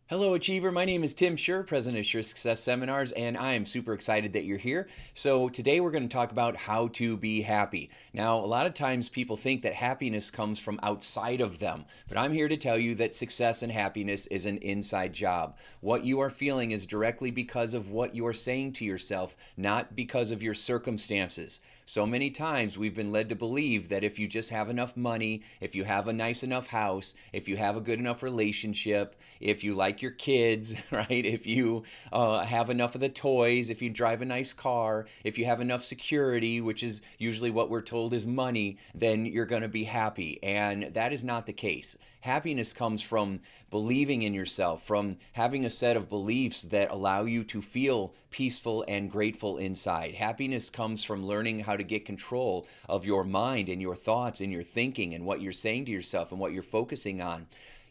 Hello, Achiever. My name is Tim Shurr, president of Shurr Success Seminars, and I am super excited that you're here. So, today we're going to talk about how to be happy. Now, a lot of times people think that happiness comes from outside of them, but I'm here to tell you that success and happiness is an inside job. What you are feeling is directly because of what you are saying to yourself, not because of your circumstances. So many times we've been led to believe that if you just have enough money, if you have a nice enough house, if you have a good enough relationship, if you like your kids, right? If you have enough of the toys, if you drive a nice car, if you have enough security, which is usually what we're told is money, then you're going to be happy. And that is not the case. Happiness comes from believing in yourself, from having a set of beliefs that allow you to feel peaceful and grateful inside. Happiness comes from learning how to get control of your mind and your thoughts and your thinking and what you're saying to yourself and what you're focusing on.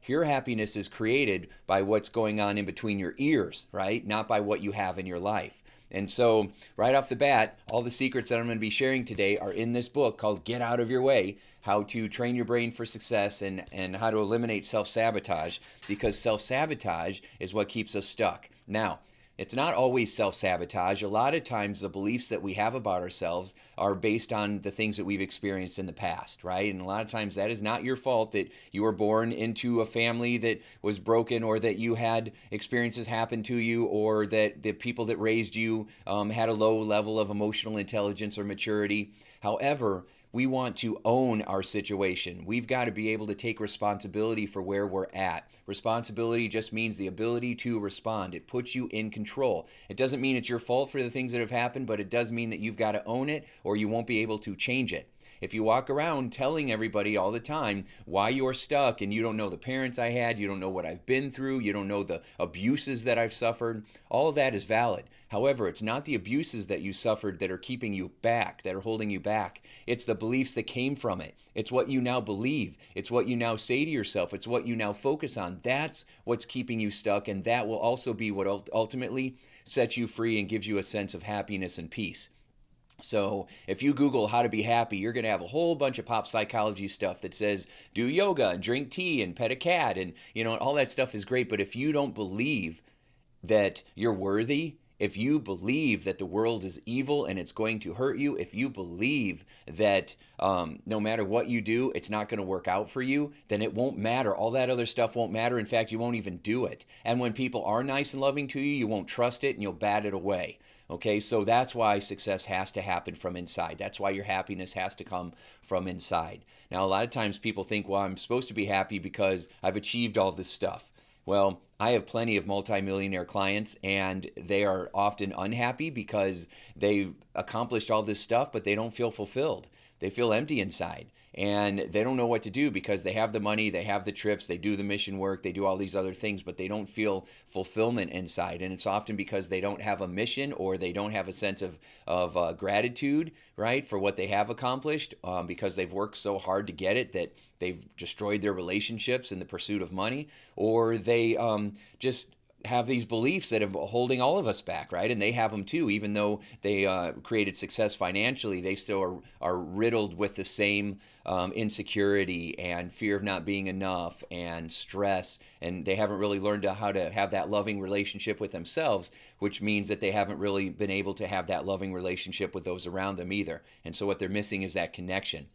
Your happiness is created by what's going on in between your ears, right? Not by what you have in your life. And so, right off the bat, all the secrets that I'm going to be sharing today are in this book called Get Out of Your Way: How to Train Your Brain for Success and How to Eliminate Self-Sabotage, because self-sabotage is what keeps us stuck. Now, it's not always self-sabotage. A lot of times the beliefs that we have about ourselves are based on the things that we've experienced in the past, right? And a lot of times that is not your fault, that you were born into a family that was broken, or that you had experiences happen to you, or that the people that raised you had a low level of emotional intelligence or maturity. However, we want to own our situation. We've got to be able to take responsibility for where we're at. Responsibility just means the ability to respond. It puts you in control. It doesn't mean it's your fault for the things that have happened, but it does mean that you've got to own it, or you won't be able to change it. If you walk around telling everybody all the time why you're stuck, and you don't know the parents I had, you don't know what I've been through, you don't know the abuses that I've suffered, all of that is valid. However, it's not the abuses that you suffered that are keeping you back, that are holding you back. It's the beliefs that came from it. It's what you now believe. It's what you now say to yourself. It's what you now focus on. That's what's keeping you stuck, and that will also be what ultimately sets you free and gives you a sense of happiness and peace. So if you Google how to be happy, you're going to have a whole bunch of pop psychology stuff that says do yoga and drink tea and pet a cat, and all that stuff is great. But if you don't believe that you're worthy, if you believe that the world is evil and it's going to hurt you, if you believe that no matter what you do, it's not going to work out for you, then it won't matter. All that other stuff won't matter. In fact, you won't even do it. And when people are nice and loving to you, you won't trust it and you'll bat it away. Okay, so that's why success has to happen from inside. That's why your happiness has to come from inside. Now, a lot of times people think, well, I'm supposed to be happy because I've achieved all this stuff. Well, I have plenty of multimillionaire clients, and they are often unhappy because they've accomplished all this stuff, but they don't feel fulfilled. They feel empty inside, and they don't know what to do because they have the money, they have the trips, they do the mission work, they do all these other things, but they don't feel fulfillment inside. And it's often because they don't have a mission, or they don't have a sense of gratitude, right, for what they have accomplished, because they've worked so hard to get it that they've destroyed their relationships in the pursuit of money, or they just have these beliefs that are holding all of us back, right? And they have them too. Even though they created success financially, they still are riddled with the same insecurity and fear of not being enough and stress. And they haven't really learned how to have that loving relationship with themselves, which means that they haven't really been able to have that loving relationship with those around them either. And so what they're missing is that connection.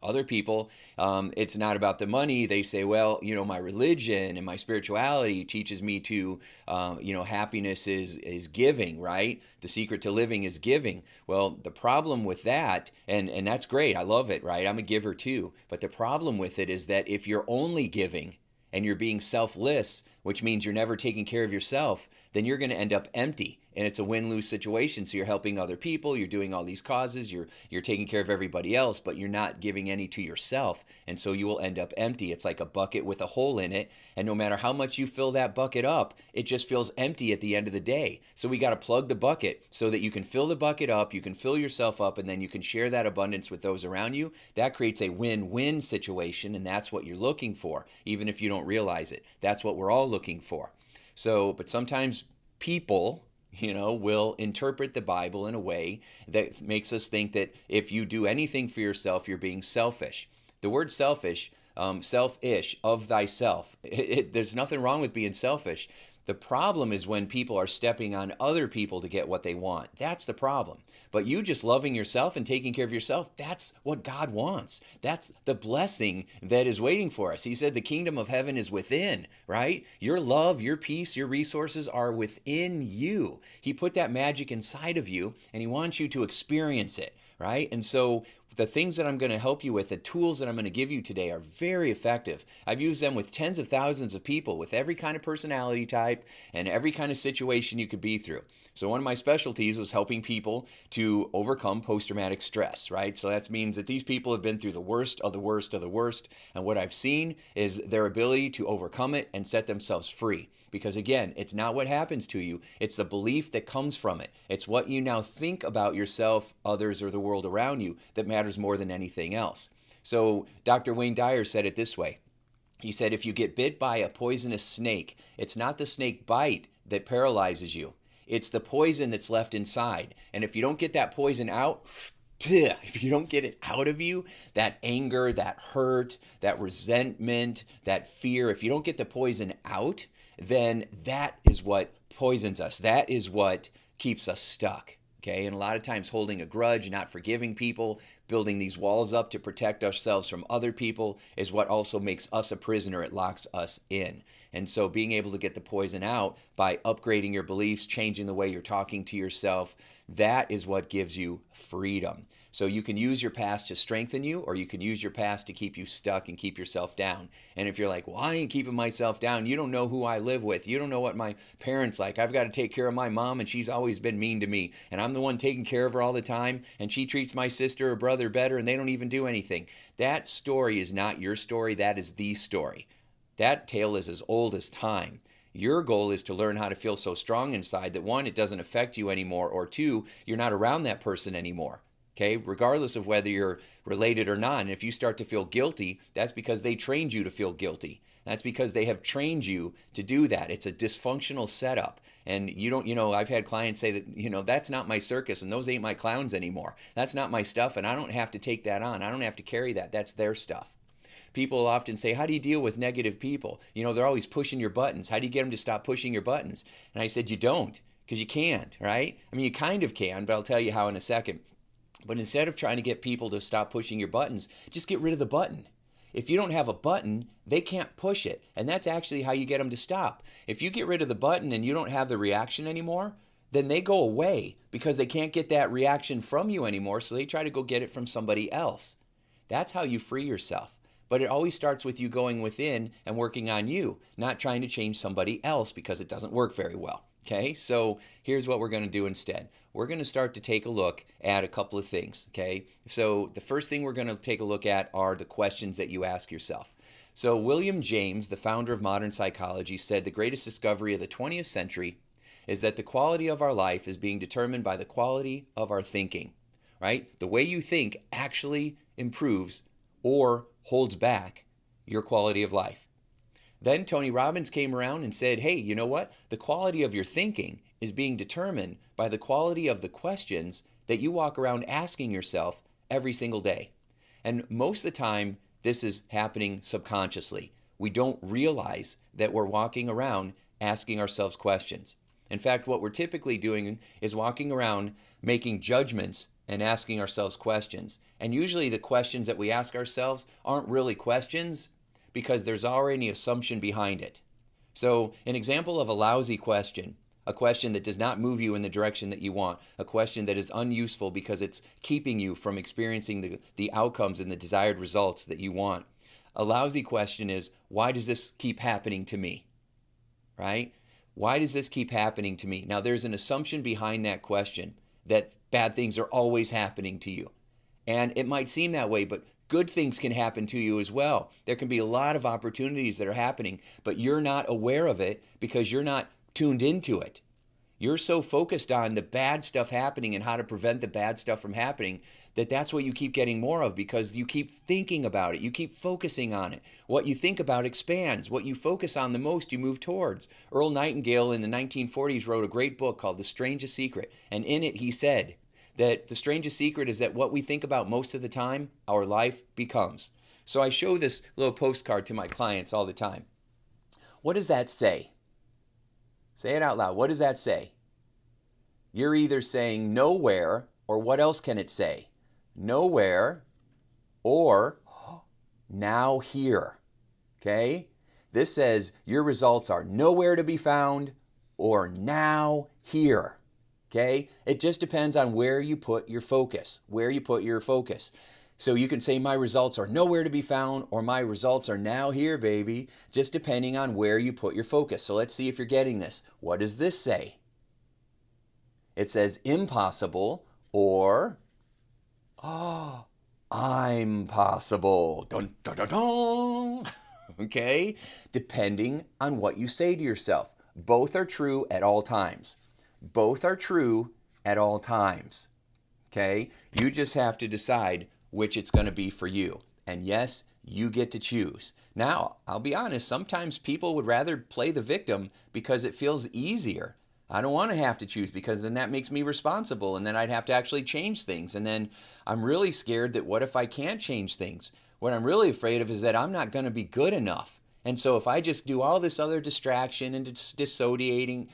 Other people, it's not about the money. They say, well, my religion and my spirituality teaches me to, happiness is giving, right? The secret to living is giving. Well, the problem with that, and that's great, I love it, right? I'm a giver too. But the problem with it is that if you're only giving and you're being selfless, which means you're never taking care of yourself, then you're going to end up empty. And it's a win-lose situation. So you're helping other people, you're doing all these causes, you're taking care of everybody else, but you're not giving any to yourself. And so you will end up empty. It's like a bucket with a hole in it. And no matter how much you fill that bucket up, it just feels empty at the end of the day. So we got to plug the bucket so that you can fill the bucket up, you can fill yourself up, and then you can share that abundance with those around you. That creates a win-win situation, and that's what you're looking for, even if you don't realize it. That's what we're all looking for. So, but sometimes people, will interpret the Bible in a way that makes us think that if you do anything for yourself, you're being selfish. The word selfish selfish, of thyself. There's nothing wrong with being selfish. The problem is when people are stepping on other people to get what they want. That's the problem. But you just loving yourself and taking care of yourself, that's what God wants. That's the blessing that is waiting for us. He said the kingdom of heaven is within, right? Your love, your peace, your resources are within you. He put that magic inside of you, and he wants you to experience it, right? And so the things that I'm going to help you with, the tools that I'm going to give you today are very effective. I've used them with tens of thousands of people with every kind of personality type and every kind of situation you could be through. So one of my specialties was helping people to overcome post-traumatic stress, right? So that means that these people have been through the worst of the worst of the worst. And what I've seen is their ability to overcome it and set themselves free. Because again, it's not what happens to you, it's the belief that comes from it. It's what you now think about yourself, others, or the world around you that matters more than anything else. So Dr. Wayne Dyer said it this way. He said, if you get bit by a poisonous snake, it's not the snake bite that paralyzes you. It's the poison that's left inside. And if you don't get that poison out, if you don't get it out of you, that anger, that hurt, that resentment, that fear, if you don't get the poison out, then that is what poisons us. That is what keeps us stuck. Okay, and a lot of times holding a grudge, not forgiving people, building these walls up to protect ourselves from other people is what also makes us a prisoner. It locks us in. And so being able to get the poison out by upgrading your beliefs, changing the way you're talking to yourself, that is what gives you freedom. So you can use your past to strengthen you, or you can use your past to keep you stuck and keep yourself down. And if you're like, well, I ain't keeping myself down. You don't know who I live with. You don't know what my parents like. I've got to take care of my mom, and she's always been mean to me. And I'm the one taking care of her all the time, and she treats my sister or brother better, and they don't even do anything. That story is not your story. That is the story. That tale is as old as time. Your goal is to learn how to feel so strong inside that, one, it doesn't affect you anymore, or two, you're not around that person anymore. Okay, regardless of whether you're related or not. And if you start to feel guilty, that's because they trained you to feel guilty. That's because they have trained you to do that. It's a dysfunctional setup. And you don't, I've had clients say that, that's not my circus and those ain't my clowns anymore. That's not my stuff and I don't have to take that on. I don't have to carry that. That's their stuff. People often say, how do you deal with negative people? They're always pushing your buttons. How do you get them to stop pushing your buttons? And I said, you don't, because you can't, right? I mean, you kind of can, but I'll tell you how in a second. But instead of trying to get people to stop pushing your buttons, just get rid of the button. If you don't have a button, they can't push it. And that's actually how you get them to stop. If you get rid of the button and you don't have the reaction anymore, then they go away because they can't get that reaction from you anymore, so they try to go get it from somebody else. That's how you free yourself. But it always starts with you going within and working on you, not trying to change somebody else because it doesn't work very well. Okay, so here's what we're going to do instead. We're going to start to take a look at a couple of things, okay? So the first thing we're going to take a look at are the questions that you ask yourself. So William James, the founder of modern psychology, said the greatest discovery of the 20th century is that the quality of our life is being determined by the quality of our thinking, right? The way you think actually improves or holds back your quality of life. Then Tony Robbins came around and said, hey, you know what? The quality of your thinking is being determined by the quality of the questions that you walk around asking yourself every single day. And most of the time, this is happening subconsciously. We don't realize that we're walking around asking ourselves questions. In fact, what we're typically doing is walking around making judgments and asking ourselves questions. And usually the questions that we ask ourselves aren't really questions, because there's already an assumption behind it. So an example of a lousy question, a question that does not move you in the direction that you want, a question that is unuseful because it's keeping you from experiencing the outcomes and the desired results that you want. A lousy question is, why does this keep happening to me? Right? Why does this keep happening to me? Now there's an assumption behind that question that bad things are always happening to you. And it might seem that way, but good things can happen to you as well. There can be a lot of opportunities that are happening, but you're not aware of it because you're not tuned into it. You're so focused on the bad stuff happening and how to prevent the bad stuff from happening that that's what you keep getting more of because you keep thinking about it. You keep focusing on it. What you think about expands. What you focus on the most, you move towards. Earl Nightingale in the 1940s wrote a great book called The Strangest Secret. And in it, he said that the strangest secret is that what we think about most of the time, our life becomes. So I show this little postcard to my clients all the time. What does that say? Say it out loud. What does that say? You're either saying nowhere, or what else can it say? Nowhere, or now here. Okay? This says your results are nowhere to be found or now here. Okay? It just depends on where you put your focus. Where you put your focus. So you can say my results are nowhere to be found or my results are now here, baby, just depending on where you put your focus. So let's see if you're getting this. What does this say? It says impossible or I'm possible. Dun, dun, dun, dun. Okay? Depending on what you say to yourself. Both are true at all times. Both are true at all times. Okay? You just have to decide which it's going to be for you. And yes, you get to choose. Now, I'll be honest, sometimes people would rather play the victim because it feels easier. I don't want to have to choose because then that makes me responsible and then I'd have to actually change things. And then I'm really scared that what if I can't change things? What I'm really afraid of is that I'm not going to be good enough. And so if I just do all this other distraction and dissociating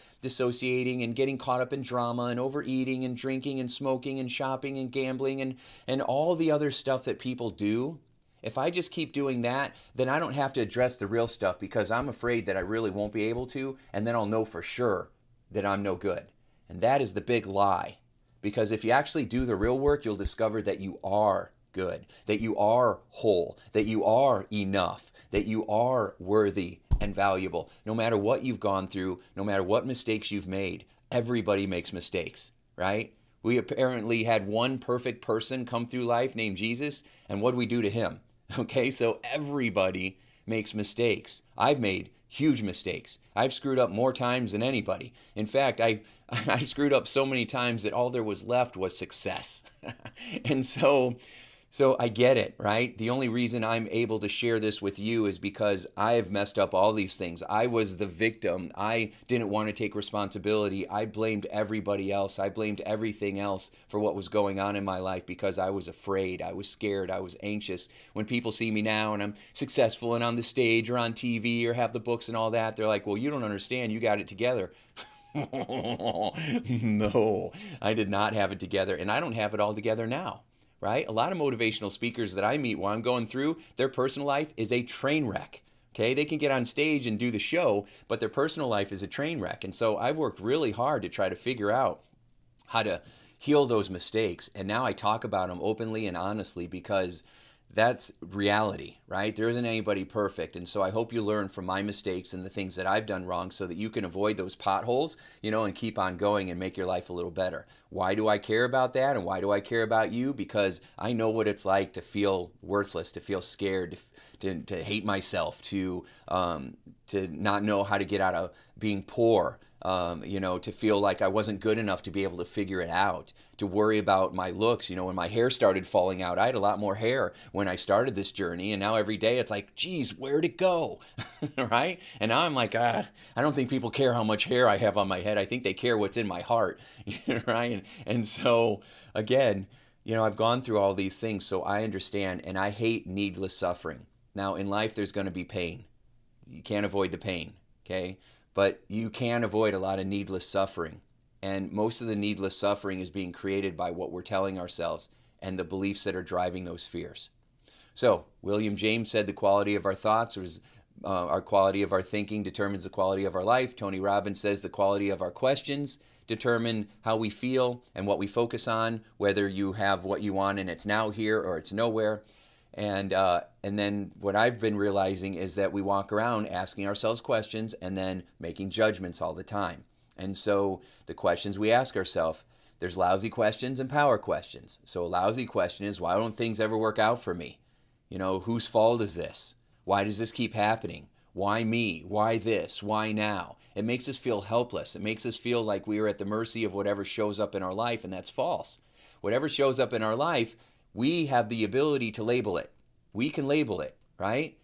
and getting caught up in drama and overeating and drinking and smoking and shopping and gambling and all the other stuff that people do, if I just keep doing that, then I don't have to address the real stuff because I'm afraid that I really won't be able to, and then I'll know for sure that I'm no good. And that is the big lie. Because if you actually do the real work, you'll discover that you are good, that you are whole, that you are enough, that you are worthy and valuable. No matter what you've gone through, no matter what mistakes you've made, everybody makes mistakes, right? We apparently had one perfect person come through life named Jesus, and what do we do to him? Okay, so everybody makes mistakes. I've made huge mistakes. I've screwed up more times than anybody. In fact, I screwed up so many times that all there was left was success. And so I get it, right? The only reason I'm able to share this with you is because I have messed up all these things. I was the victim. I didn't want to take responsibility. I blamed everybody else. I blamed everything else for what was going on in my life because I was afraid. I was scared. I was anxious. When people see me now and I'm successful and on the stage or on TV or have the books and all that, they're like, well, you don't understand. You got it together. No, I did not have it together. And I don't have it all together now. Right? A lot of motivational speakers that I meet while I'm going through, their personal life is a train wreck. Okay? They can get on stage and do the show, but their personal life is a train wreck. And so I've worked really hard to try to figure out how to heal those mistakes. And now I talk about them openly and honestly because that's reality, right? There isn't anybody perfect. And so I hope you learn from my mistakes and the things that I've done wrong so that you can avoid those potholes, and keep on going and make your life a little better. Why do I care about that? And why do I care about you? Because I know what it's like to feel worthless, to feel scared, to hate myself, to not know how to get out of being poor, to feel like I wasn't good enough to be able to figure it out, to worry about my looks. When my hair started falling out, I had a lot more hair when I started this journey, and now every day it's like, geez, where'd it go? Right? And now I'm like, I don't think people care how much hair I have on my head. I think they care what's in my heart, right? And so, again, I've gone through all these things, so I understand, and I hate needless suffering. Now, in life, there's going to be pain. You can't avoid the pain, okay? But you can avoid a lot of needless suffering. And most of the needless suffering is being created by what we're telling ourselves and the beliefs that are driving those fears. So, William James said the quality of our thoughts was our quality of our thinking determines the quality of our life. Tony Robbins says the quality of our questions determine how we feel and what we focus on, whether you have what you want and it's now here or it's nowhere. And then what I've been realizing is that we walk around asking ourselves questions and then making judgments all the time. And so the questions we ask ourselves, there's lousy questions and power questions. So a lousy question is, why don't things ever work out for me? Whose fault is this? Why does this keep happening? Why me? Why this? Why now? It makes us feel helpless. It makes us feel like we are at the mercy of whatever shows up in our life, and that's false. Whatever shows up in our life, we have the ability to label it. We can label it, right?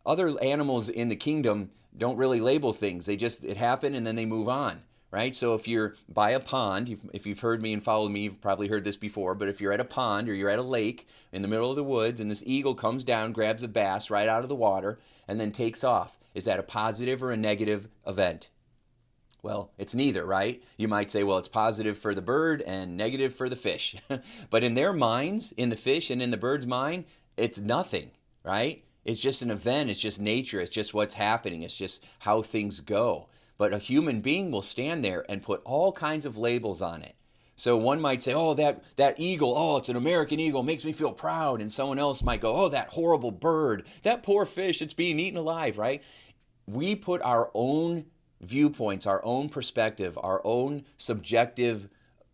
Other animals in the kingdom don't really label things. It happened and then they move on, right? So if you're by a pond, if you've heard me and followed me, you've probably heard this before, but if you're at a pond or you're at a lake in the middle of the woods and this eagle comes down, grabs a bass right out of the water, and then takes off, is that a positive or a negative event? Well, it's neither, right? You might say, well, it's positive for the bird and negative for the fish. But in their minds, in the fish and in the bird's mind, it's nothing, right? It's just an event. It's just nature. It's just what's happening. It's just how things go. But a human being will stand there and put all kinds of labels on it. So one might say, oh, that eagle, oh, it's an American eagle, makes me feel proud. And someone else might go, oh, that horrible bird, that poor fish, it's being eaten alive, right? We put our own viewpoints, our own perspective, our own subjective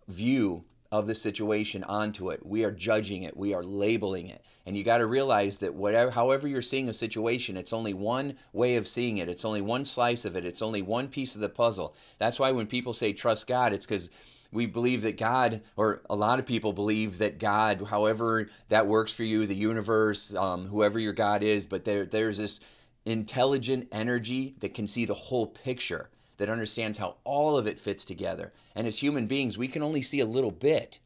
view of the situation onto it. We are judging it. We are labeling it. And you got to realize that however you're seeing a situation, it's only one way of seeing it. It's only one slice of it. It's only one piece of the puzzle. That's why when people say trust God, it's because we believe that God, or a lot of people believe that God, however that works for you, the universe, whoever your God is, but there's this intelligent energy that can see the whole picture, that understands how all of it fits together. And as human beings, we can only see a little bit.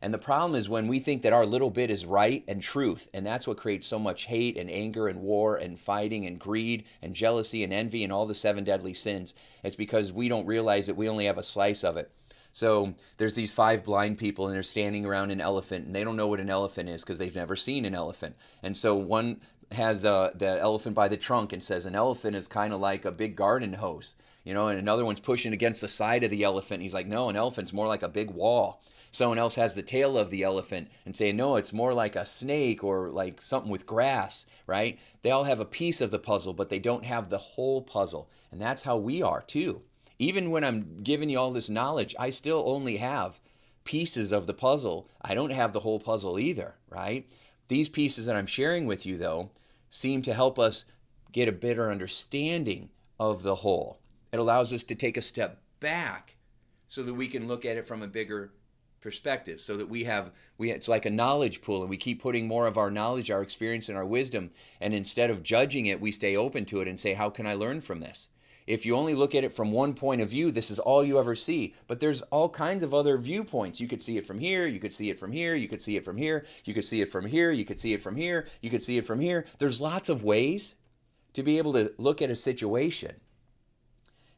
And the problem is when we think that our little bit is right and truth, and that's what creates so much hate and anger and war and fighting and greed and jealousy and envy and all the 7 deadly sins. It's because we don't realize that we only have a slice of it. So there's these 5 blind people and they're standing around an elephant and they don't know what an elephant is because they've never seen an elephant. And so one has the elephant by the trunk and says an elephant is kind of like a big garden hose, and another one's pushing against the side of the elephant. He's like, no, an elephant's more like a big wall. Someone else has the tail of the elephant and say, no, it's more like a snake or like something with grass, right? They all have a piece of the puzzle, but they don't have the whole puzzle. And that's how we are too. Even when I'm giving you all this knowledge, I still only have pieces of the puzzle. I don't have the whole puzzle either, right? These pieces that I'm sharing with you, though, seem to help us get a better understanding of the whole. It allows us to take a step back so that we can look at it from a bigger perspective, so that it's like a knowledge pool, and we keep putting more of our knowledge, our experience, and our wisdom, and instead of judging it, we stay open to it and say, how can I learn from this? If you only look at it from one point of view, this is all you ever see. But there's all kinds of other viewpoints. You could see it from here, you could see it from here, you could see it from here, you could see it from here, you could see it from here, you could see it from here. There's lots of ways to be able to look at a situation.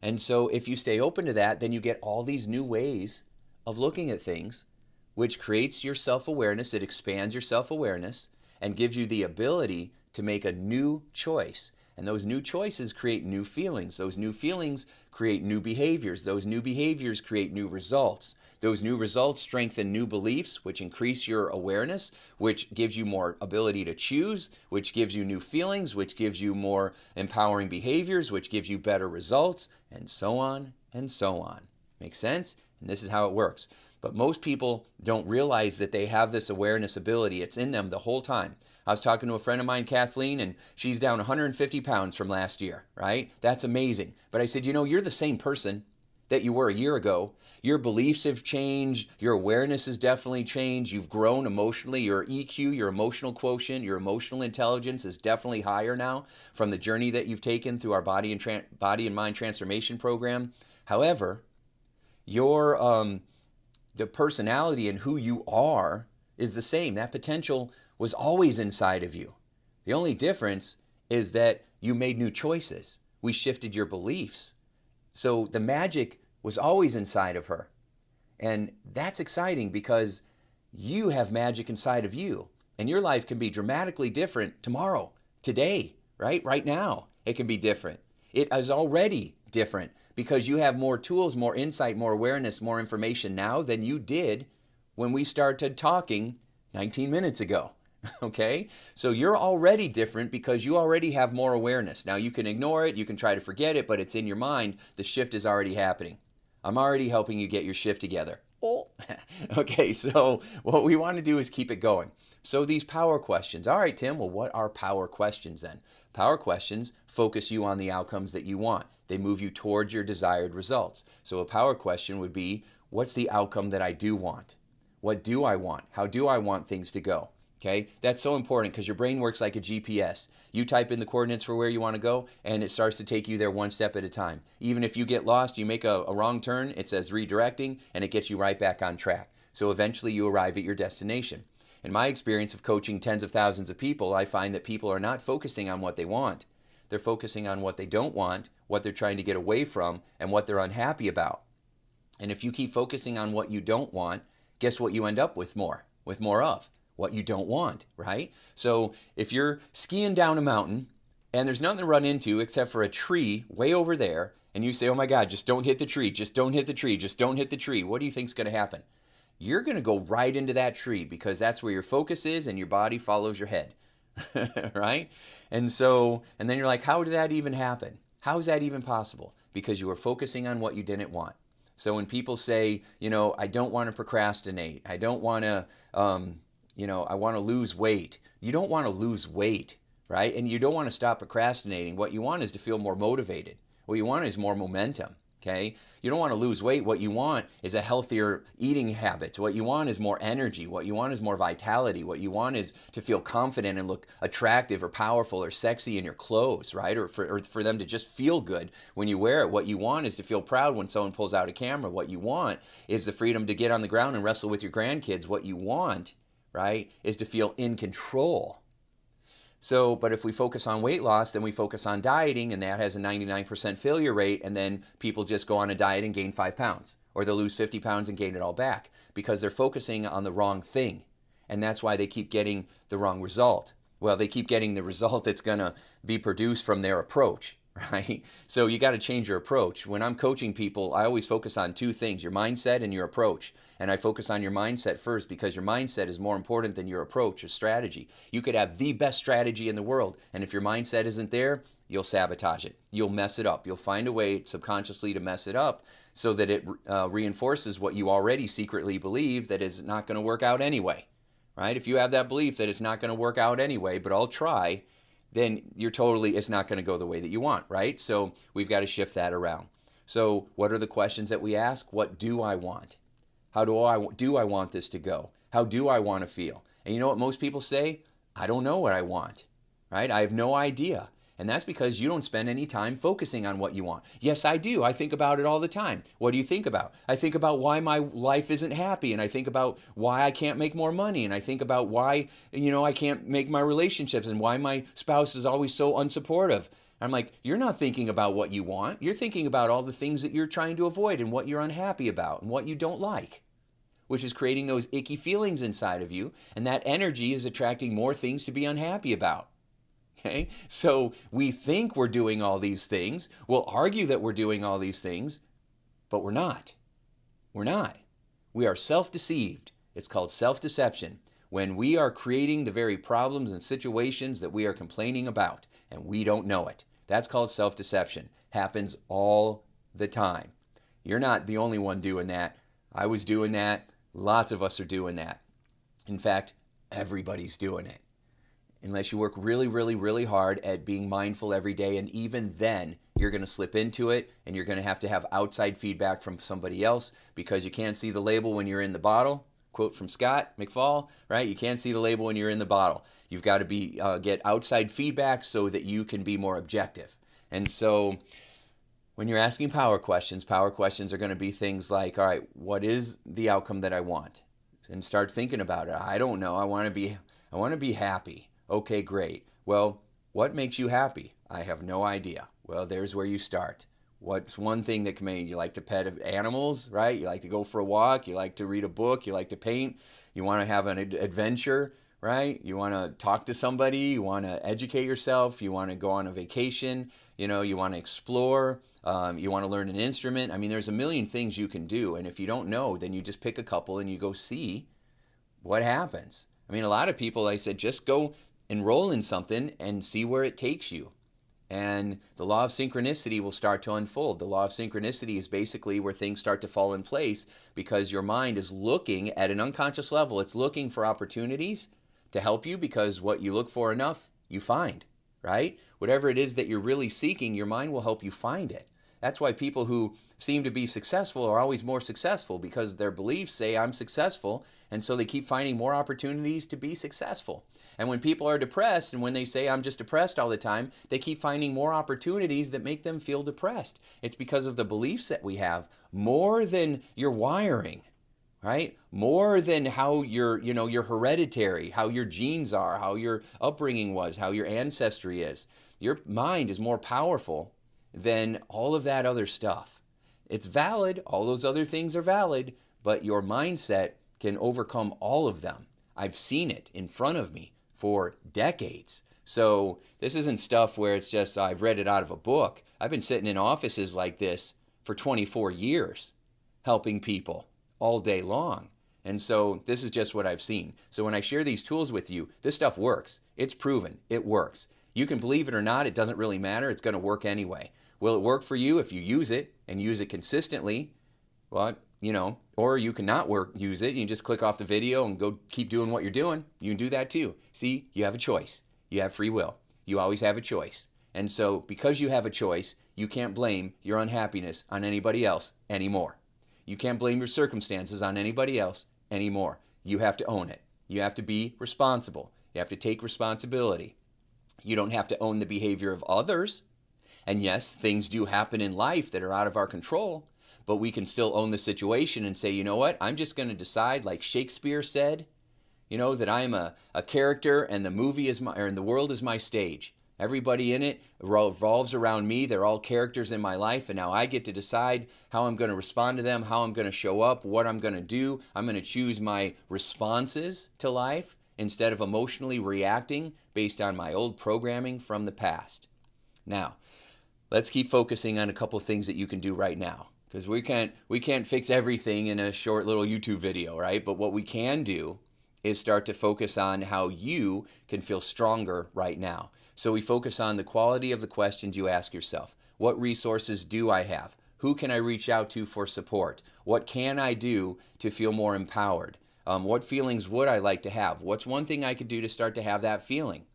And so if you stay open to that, then you get all these new ways of looking at things, which creates your self-awareness. It expands your self-awareness and gives you the ability to make a new choice. And those new choices create new feelings. Those new feelings create new behaviors. Those new behaviors create new results. Those new results strengthen new beliefs, which increase your awareness, which gives you more ability to choose, which gives you new feelings, which gives you more empowering behaviors, which gives you better results, and so on and so on. Make sense? And this is how it works. But most people don't realize that they have this awareness ability. It's in them the whole time. I was talking to a friend of mine, Kathleen, and she's down 150 pounds from last year, right? That's amazing. But I said, you're the same person that you were a year ago. Your beliefs have changed. Your awareness has definitely changed. You've grown emotionally. Your EQ, your emotional quotient, your emotional intelligence is definitely higher now from the journey that you've taken through our body and mind transformation program. However, the personality and who you are is the same. That potential was always inside of you. The only difference is that you made new choices. We shifted your beliefs. So the magic was always inside of her. And that's exciting because you have magic inside of you. And your life can be dramatically different tomorrow, today, right? Right now, it can be different. It is already different because you have more tools, more insight, more awareness, more information now than you did when we started talking 19 minutes ago. Okay? So you're already different because you already have more awareness. Now you can ignore it, you can try to forget it, but it's in your mind. The shift is already happening. I'm already helping you get your shift together. Oh. Okay, so what we want to do is keep it going. So these power questions. All right, Tim, well, what are power questions then? Power questions focus you on the outcomes that you want. They move you towards your desired results. So a power question would be, what's the outcome that I do want? What do I want? How do I want things to go? Okay, that's so important because your brain works like a GPS. You type in the coordinates for where you want to go, and it starts to take you there one step at a time. Even if you get lost, you make a wrong turn, it says redirecting, and it gets you right back on track. So eventually you arrive at your destination. In my experience of coaching tens of thousands of people, I find that people are not focusing on what they want. They're focusing on what they don't want, what they're trying to get away from, and what they're unhappy about. And if you keep focusing on what you don't want, guess what you end up with more of? What you don't want, right? So if you're skiing down a mountain and there's nothing to run into except for a tree way over there, and you say, oh my God, just don't hit the tree, just don't hit the tree, just don't hit the tree, what do you think's going to happen? You're going to go right into that tree because that's where your focus is and your body follows your head, right? And then you're like, how did that even happen? How is that even possible? Because you were focusing on what you didn't want. So when people say, I don't want to procrastinate, I don't want to, I want to lose weight. You don't want to lose weight, right? And you don't want to stop procrastinating. What you want is to feel more motivated. What you want is more momentum, okay? You don't want to lose weight. What you want is a healthier eating habit. What you want is more energy. What you want is more vitality. What you want is to feel confident and look attractive or powerful or sexy in your clothes, right? Or for them to just feel good when you wear it. What you want is to feel proud when someone pulls out a camera. What you want is the freedom to get on the ground and wrestle with your grandkids. What you want, right, is to feel in control. So, but if we focus on weight loss, then we focus on dieting, and that has a 99% failure rate, and then people just go on a diet and gain 5 pounds, or they'll lose 50 pounds and gain it all back because they're focusing on the wrong thing, and that's why they keep getting the wrong result. Well, they keep getting the result that's going to be produced from their approach, right? So you got to change your approach. When I'm coaching people, I always focus on 2 things, your mindset and your approach. And I focus on your mindset first because your mindset is more important than your approach or strategy. You could have the best strategy in the world, and if your mindset isn't there, you'll sabotage it. You'll mess it up. You'll find a way subconsciously to mess it up so that it reinforces what you already secretly believe that is not going to work out anyway, right? If you have that belief that it's not going to work out anyway, but I'll try, then it's not going to go the way that you want, right? So we've got to shift that around. So what are the questions that we ask? What do I want? How do I want this to go? How do I want to feel? And you know what most people say? I don't know what I want, right? I have no idea. And that's because you don't spend any time focusing on what you want. Yes, I do. I think about it all the time. What do you think about? I think about why my life isn't happy, and I think about why I can't make more money, and I think about why, I can't make my relationships, and why my spouse is always so unsupportive. I'm like, you're not thinking about what you want. You're thinking about all the things that you're trying to avoid and what you're unhappy about and what you don't like, which is creating those icky feelings inside of you. And that energy is attracting more things to be unhappy about. Okay? So we think we're doing all these things. We'll argue that we're doing all these things, but we're not. We're not. We are self-deceived. It's called self-deception. When we are creating the very problems and situations that we are complaining about, and we don't know it. That's called self-deception. Happens all the time. You're not the only one doing that. I was doing that. Lots of us are doing that. In fact, everybody's doing it. Unless you work really, really, really hard at being mindful every day, and even then, you're going to slip into it, and you're going to have outside feedback from somebody else because you can't see the label when you're in the bottle. Quote from Scott McFall, right? You can't see the label when you're in the bottle. You've got to get outside feedback so that you can be more objective. And so when you're asking power questions are going to be things like, all right, what is the outcome that I want? And start thinking about it. I don't know. I want to be happy. Okay, great. Well, what makes you happy? I have no idea. Well, there's where you start. What's one thing that can make you like to pet animals, right? You like to go for a walk. You like to read a book. You like to paint. You want to have an adventure, right? You want to talk to somebody. You want to educate yourself. You want to go on a vacation. You want to explore. You want to learn an instrument. I mean, there's a million things you can do. And if you don't know, then you just pick a couple and you go see what happens. I mean, a lot of people, I said, just go enroll in something and see where it takes you. And the law of synchronicity will start to unfold. The law of synchronicity is basically where things start to fall in place because your mind is looking at an unconscious level. It's looking for opportunities to help you because what you look for enough, you find, right? Whatever it is that you're really seeking, your mind will help you find it. That's why people who seem to be successful are always more successful, because their beliefs say I'm successful, and so they keep finding more opportunities to be successful. And when people are depressed, and when they say I'm just depressed all the time, they keep finding more opportunities that make them feel depressed. It's because of the beliefs that we have, more than your wiring, right? More than how your hereditary, how your genes are, how your upbringing was, how your ancestry is. Your mind is more powerful than all of that other stuff. It's valid, all those other things are valid, but your mindset can overcome all of them. I've seen it in front of me for decades. So this isn't stuff where it's just I've read it out of a book. I've been sitting in offices like this for 24 years, helping people all day long. And so this is just what I've seen. So when I share these tools with you, this stuff works. It's proven. It works. You can believe it or not. It doesn't really matter. It's going to work anyway. Will it work for you if you use it and use it consistently? Well, or you can not use it. You can just click off the video and go keep doing what you're doing. You can do that too. See, you have a choice. You have free will. You always have a choice. And so because you have a choice, you can't blame your unhappiness on anybody else anymore. You can't blame your circumstances on anybody else anymore. You have to own it. You have to be responsible. You have to take responsibility. You don't have to own the behavior of others. And yes, things do happen in life that are out of our control, but we can still own the situation and say, you know what, I'm just going to decide, like Shakespeare said, that I am a character, and the movie is and the world is my stage. Everybody in it revolves around me. They're all characters in my life, and now I get to decide how I'm going to respond to them, how I'm going to show up, what I'm going to do. I'm going to choose my responses to life instead of emotionally reacting based on my old programming from the past. Now, let's keep focusing on a couple of things that you can do right now, because we can't fix everything in a short little YouTube video, right? But what we can do is start to focus on how you can feel stronger right now. So we focus on the quality of the questions you ask yourself. What resources do I have? Who can I reach out to for support? What can I do to feel more empowered? What feelings would I like to have? What's one thing I could do to start to have that feeling?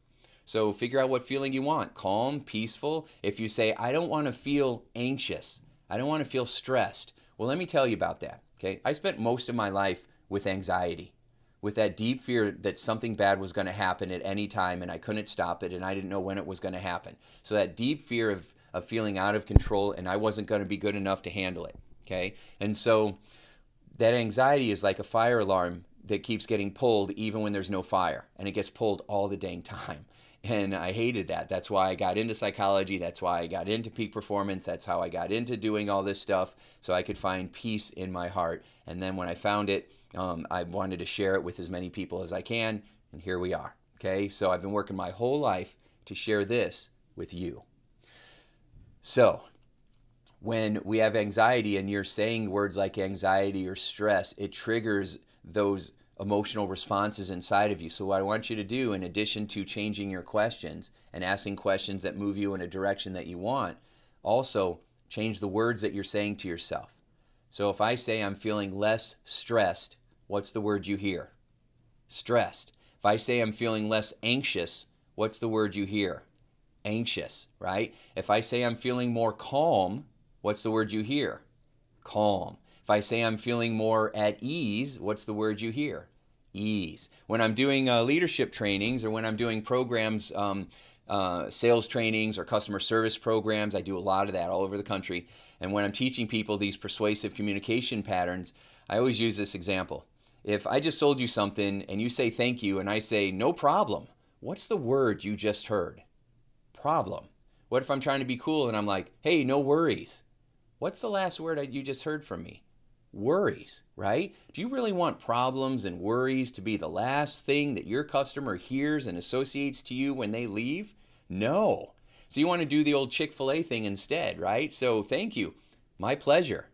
So figure out what feeling you want. Calm, peaceful. If you say, I don't want to feel anxious, I don't want to feel stressed. Well, let me tell you about that. Okay, I spent most of my life with anxiety, with that deep fear that something bad was going to happen at any time and I couldn't stop it and I didn't know when it was going to happen. So that deep fear of feeling out of control and I wasn't going to be good enough to handle it. Okay, and so that anxiety is like a fire alarm that keeps getting pulled even when there's no fire, and it gets pulled all the dang time. And I hated that. That's why I got into psychology. That's why I got into peak performance. That's how I got into doing all this stuff, so I could find peace in my heart. And then when I found it, I wanted to share it with as many people as I can, and here we are. Okay, so I've been working my whole life to share this with you. So when we have anxiety and you're saying words like anxiety or stress, it triggers those emotional responses inside of you. So what I want you to do, in addition to changing your questions and asking questions that move you in a direction that you want, also change the words that you're saying to yourself. So if I say I'm feeling less stressed, what's the word you hear? Stressed. If I say I'm feeling less anxious, what's the word you hear? Anxious, right? If I say I'm feeling more calm, what's the word you hear? Calm. If I say I'm feeling more at ease, what's the word you hear? Ease. When I'm doing leadership trainings, or when I'm doing programs, sales trainings or customer service programs, I do a lot of that all over the country. And when I'm teaching people these persuasive communication patterns, I always use this example. If I just sold you something and you say thank you and I say no problem, what's the word you just heard? Problem. What if I'm trying to be cool and I'm like, hey, no worries? What's the last word you just heard from me? Worries, right? Do you really want problems and worries to be the last thing that your customer hears and associates to you when they leave? No. So you want to do the old Chick-fil-A thing instead, right? So thank you. My pleasure.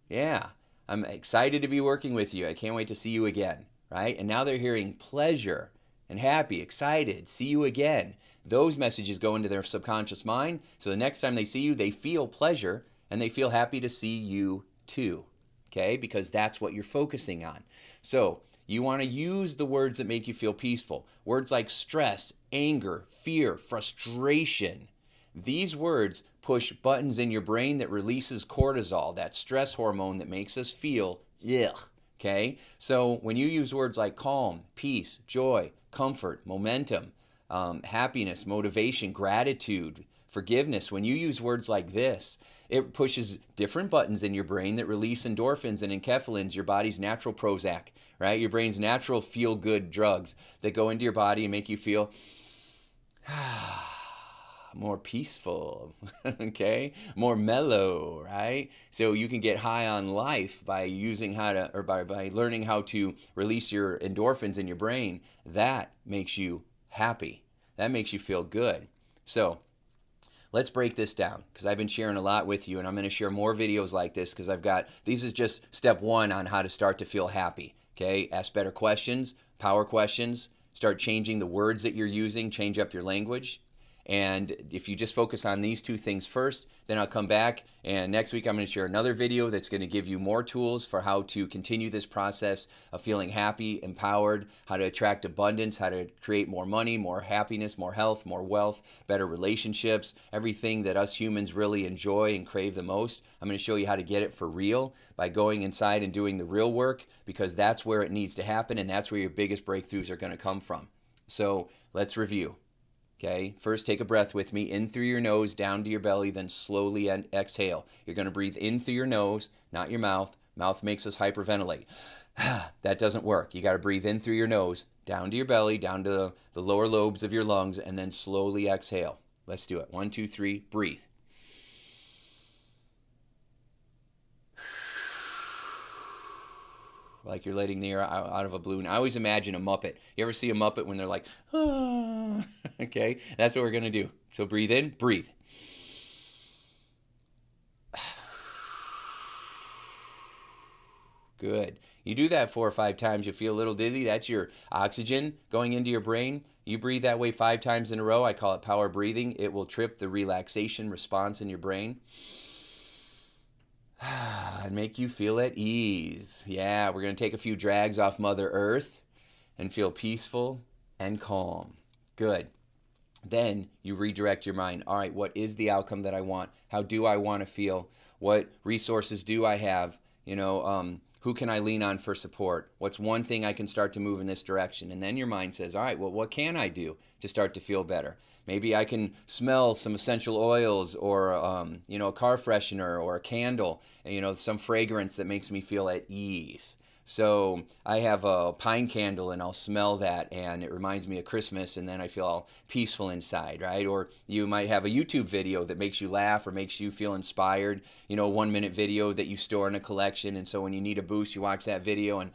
Yeah, I'm excited to be working with you. I can't wait to see you again, right? And now they're hearing pleasure and happy, excited, see you again. Those messages go into their subconscious mind. So the next time they see you, they feel pleasure and they feel happy to see you too. Okay, because that's what you're focusing on. So you want to use the words that make you feel peaceful. Words like stress, anger, fear, frustration. These words push buttons in your brain that releases cortisol, that stress hormone that makes us feel ugh. Okay? So when you use words like calm, peace, joy, comfort, momentum, happiness, motivation, gratitude, forgiveness, when you use words like this, it pushes different buttons in your brain that release endorphins and enkephalins, your body's natural Prozac, right? Your brain's natural feel-good drugs that go into your body and make you feel more peaceful, okay? More mellow, right? So you can get high on life by using how to, or by learning how to release your endorphins in your brain. That makes you happy. That makes you feel good. So let's break this down, because I've been sharing a lot with you, and I'm going to share more videos like this, because these is just step one on how to start to feel happy, okay? Ask better questions, power questions, start changing the words that you're using, change up your language. And if you just focus on these two things first, then I'll come back, and next week I'm going to share another video that's going to give you more tools for how to continue this process of feeling happy, empowered, how to attract abundance, how to create more money, more happiness, more health, more wealth, better relationships, everything that us humans really enjoy and crave the most. I'm going to show you how to get it for real by going inside and doing the real work, because that's where it needs to happen, and that's where your biggest breakthroughs are going to come from. So let's review. Okay, first take a breath with me, in through your nose, down to your belly, then slowly exhale. You're going to breathe in through your nose, not your mouth. Mouth makes us hyperventilate. That doesn't work. You got to breathe in through your nose, down to your belly, down to the lower lobes of your lungs, and then slowly exhale. Let's do it. 1, 2, 3, breathe. Like you're letting the air out of a balloon. I always imagine a Muppet. You ever see a Muppet when they're like, ah? Okay, that's what we're going to do. So breathe in, breathe. Good. You do that 4 or 5 times, you feel a little dizzy. That's your oxygen going into your brain. You breathe that way 5 times in a row. I call it power breathing. It will trip the relaxation response in your brain and make you feel at ease. Yeah, we're going to take a few drags off Mother Earth and feel peaceful and calm. Good. Then you redirect your mind. All right, what is the outcome that I want? How do I want to feel? What resources do I have? Who can I lean on for support? What's one thing I can start to move in this direction? And then your mind says, all right, well, what can I do to start to feel better? Maybe I can smell some essential oils, or a car freshener, or a candle, and, some fragrance that makes me feel at ease. So I have a pine candle, and I'll smell that, and it reminds me of Christmas, and then I feel all peaceful inside, right? Or you might have a YouTube video that makes you laugh or makes you feel inspired, a 1-minute video that you store in a collection, and so when you need a boost, you watch that video, and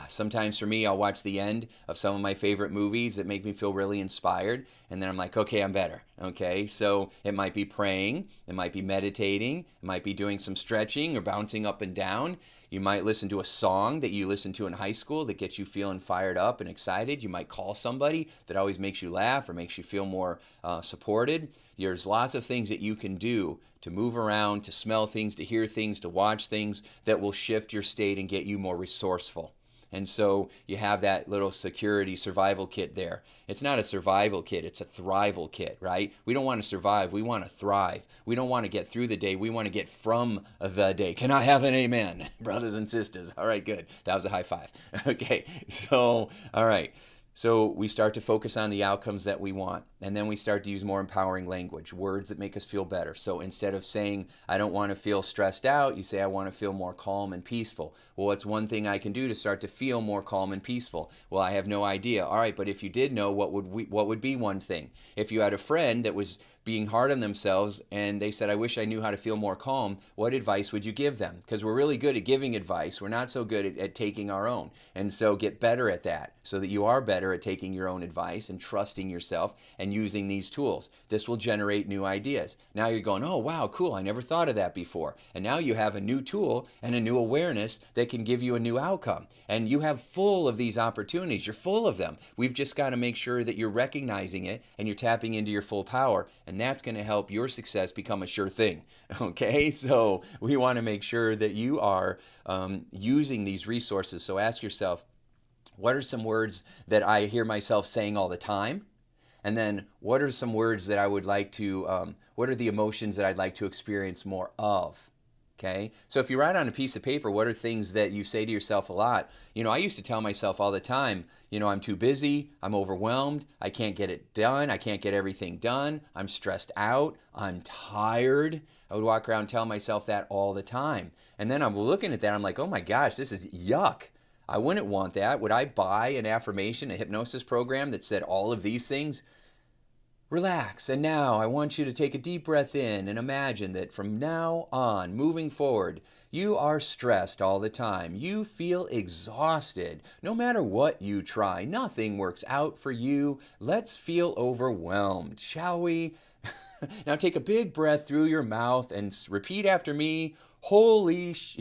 sometimes for me, I'll watch the end of some of my favorite movies that make me feel really inspired, and then I'm like, okay, I'm better, okay? So it might be praying, it might be meditating, it might be doing some stretching or bouncing up and down. You might listen to a song that you listened to in high school that gets you feeling fired up and excited. You might call somebody that always makes you laugh or makes you feel more supported. There's lots of things that you can do to move around, to smell things, to hear things, to watch things that will shift your state and get you more resourceful. And so you have that little security survival kit there. It's not a survival kit, it's a thrival kit, right? We don't want to survive, we want to thrive. We don't want to get through the day, we want to get from the day. Can I have an amen, brothers and sisters? All right, good. That was a high five. Okay, so, all right. So we start to focus on the outcomes that we want, and then we start to use more empowering language, words that make us feel better. So instead of saying, I don't want to feel stressed out, you say, I want to feel more calm and peaceful. Well, what's one thing I can do to start to feel more calm and peaceful? Well, I have no idea. All right, but if you did know, what would be one thing? If you had a friend that was being hard on themselves and they said, I wish I knew how to feel more calm, what advice would you give them? Because we're really good at giving advice. We're not so good at taking our own. And so get better at that so that you are better at taking your own advice and trusting yourself and using these tools. This will generate new ideas. Now you're going, oh, wow, cool. I never thought of that before. And now you have a new tool and a new awareness that can give you a new outcome. And you have full of these opportunities. You're full of them. We've just got to make sure that you're recognizing it and you're tapping into your full power. And that's going to help your success become a sure thing. Okay, so we want to make sure that you are using these resources. So ask yourself, what are some words that I hear myself saying all the time? And then what are some words that I would like to, what are the emotions that I'd like to experience more of? Okay, so if you write on a piece of paper, what are things that you say to yourself a lot? I used to tell myself all the time, I'm too busy, I'm overwhelmed, I can't get it done, I can't get everything done, I'm stressed out, I'm tired. I would walk around and tell myself that all the time. And then I'm looking at that, I'm like, oh my gosh, this is yuck. I wouldn't want that. Would I buy an affirmation, a hypnosis program that said all of these things? Relax, and now I want you to take a deep breath in and imagine that from now on, moving forward, you are stressed all the time. You feel exhausted. No matter what you try, nothing works out for you. Let's feel overwhelmed, shall we? Now take a big breath through your mouth and repeat after me, holy sh...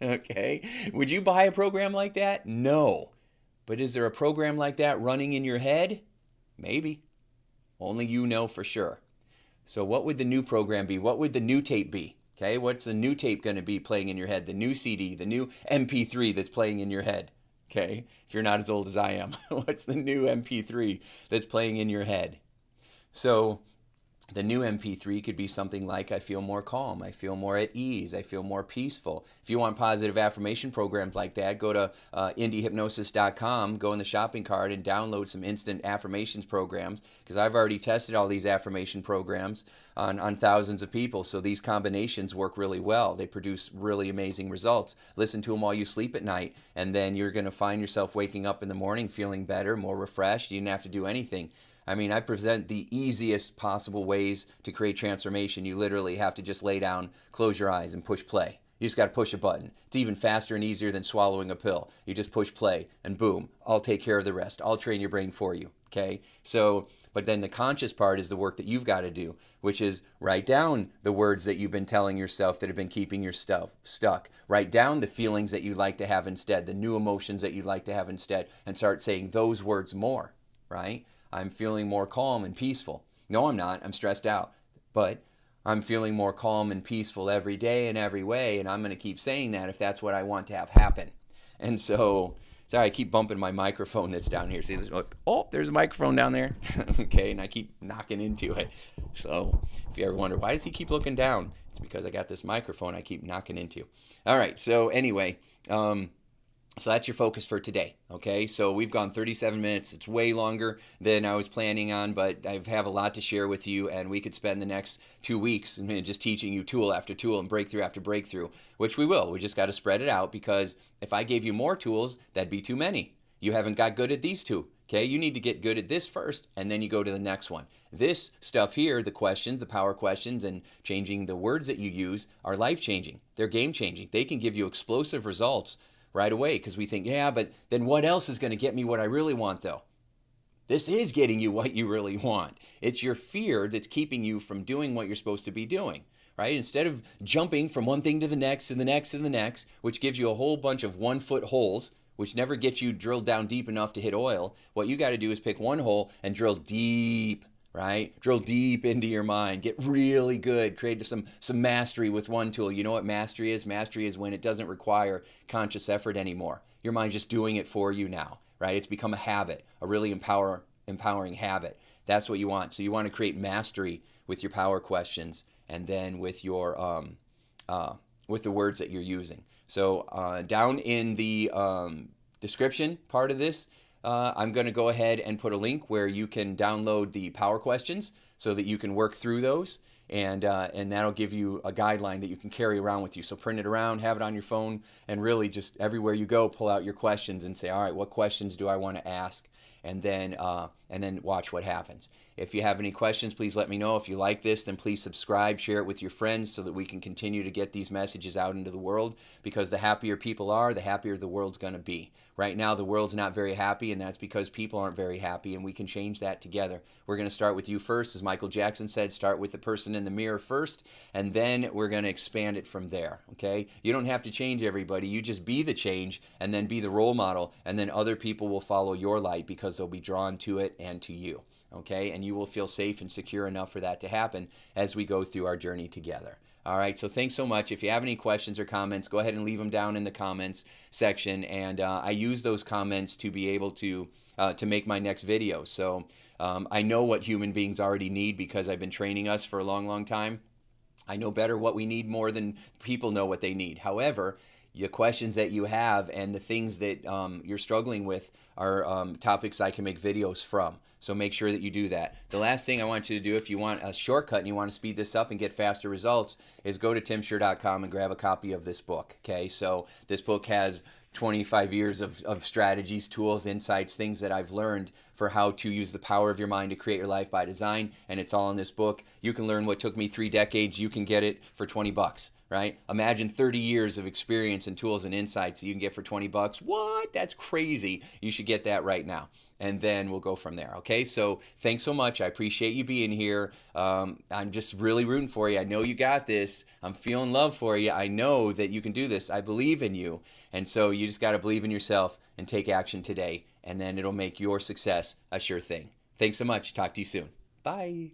Okay? Would you buy a program like that? No. But is there a program like that running in your head? Maybe. Only you know for sure. So what would the new program be? What would the new tape be? Okay, what's the new tape going to be playing in your head? The new CD, the new MP3 that's playing in your head. Okay, if you're not as old as I am, what's the new MP3 that's playing in your head? So the new MP3 could be something like, I feel more calm, I feel more at ease, I feel more peaceful. If you want positive affirmation programs like that, go to indiehypnosis.com, go in the shopping cart and download some instant affirmations programs, because I've already tested all these affirmation programs on thousands of people, so these combinations work really well. They produce really amazing results. Listen to them while you sleep at night, and then you're going to find yourself waking up in the morning feeling better, more refreshed. You didn't have to do anything. I mean, I present the easiest possible ways to create transformation. You literally have to just lay down, close your eyes, and push play. You just got to push a button. It's even faster and easier than swallowing a pill. You just push play, and boom, I'll take care of the rest. I'll train your brain for you, okay? So, but then the conscious part is the work that you've got to do, which is write down the words that you've been telling yourself that have been keeping your stuff stuck. Write down the feelings that you'd like to have instead, the new emotions that you'd like to have instead, and start saying those words more, right? I'm feeling more calm and peaceful. No, I'm not. I'm stressed out. But I'm feeling more calm and peaceful every day in every way, and I'm going to keep saying that if that's what I want to have happen. And so, sorry, I keep bumping my microphone that's down here. See this? Look, oh, there's a microphone down there. Okay, and I keep knocking into it. So if you ever wonder, why does he keep looking down? It's because I got this microphone I keep knocking into. All right, so anyway, so that's your focus for today, okay? So we've gone 37 minutes. It's way longer than I was planning on, but I have a lot to share with you, and we could spend the next 2 weeks just teaching you tool after tool and breakthrough after breakthrough, which we will. We just got to spread it out, because if I gave you more tools, that'd be too many. You haven't got good at these two, okay? You need to get good at this first, and then you go to the next one. This stuff here, the questions, the power questions, and changing the words that you use are life-changing. They're game-changing. They can give you explosive results right away, because we think, yeah, but then what else is going to get me what I really want, though? This is getting you what you really want. It's your fear that's keeping you from doing what you're supposed to be doing, right? Instead of jumping from one thing to the next and the next and the next, which gives you a whole bunch of 1-foot holes, which never gets you drilled down deep enough to hit oil, what you got to do is pick one hole and drill deep, right? Drill deep into your mind. Get really good. Create some mastery with one tool. You know what mastery is? Mastery is when it doesn't require conscious effort anymore. Your mind's just doing it for you now, right? It's become a habit, a really empowering habit. That's what you want. So you want to create mastery with your power questions, and then with your with the words that you're using. So down in the description part of this, I'm going to go ahead and put a link where you can download the power questions so that you can work through those, and that'll give you a guideline that you can carry around with you. So print it around, have it on your phone, and really just everywhere you go, pull out your questions and say, all right, what questions do I want to ask? And then watch what happens. If you have any questions, please let me know. If you like this, then please subscribe, share it with your friends so that we can continue to get these messages out into the world, because the happier people are, the happier the world's going to be. Right now, the world's not very happy, and that's because people aren't very happy, and we can change that together. We're going to start with you first. As Michael Jackson said, start with the person in the mirror first, and then we're going to expand it from there, okay? You don't have to change everybody. You just be the change, and then be the role model, and then other people will follow your light because they'll be drawn to it and to you. Okay, and you will feel safe and secure enough for that to happen as we go through our journey together. All right, so thanks so much. If you have any questions or comments, go ahead and leave them down in the comments section, and I use those comments to be able to make my next video. So I know what human beings already need because I've been training us for a long, long time. I know better what we need more than people know what they need. However, the questions that you have and the things that you're struggling with are topics I can make videos from. So make sure that you do that. The last thing I want you to do, if you want a shortcut and you want to speed this up and get faster results, is go to timshurr.com and grab a copy of this book. Okay, so this book has 25 years of strategies, tools, insights, things that I've learned for how to use the power of your mind to create your life by design, and it's all in this book. You can learn what took me 3 decades. You can get it for 20 bucks, right? Imagine 30 years of experience and tools and insights that you can get for 20 bucks. What? That's crazy. You should get that right now. And then we'll go from there. Okay, so thanks so much. I appreciate you being here. I'm just really rooting for you. I know you got this. I'm feeling love for you. I know that you can do this. I believe in you. And so you just got to believe in yourself and take action today. And then it'll make your success a sure thing. Thanks so much. Talk to you soon. Bye.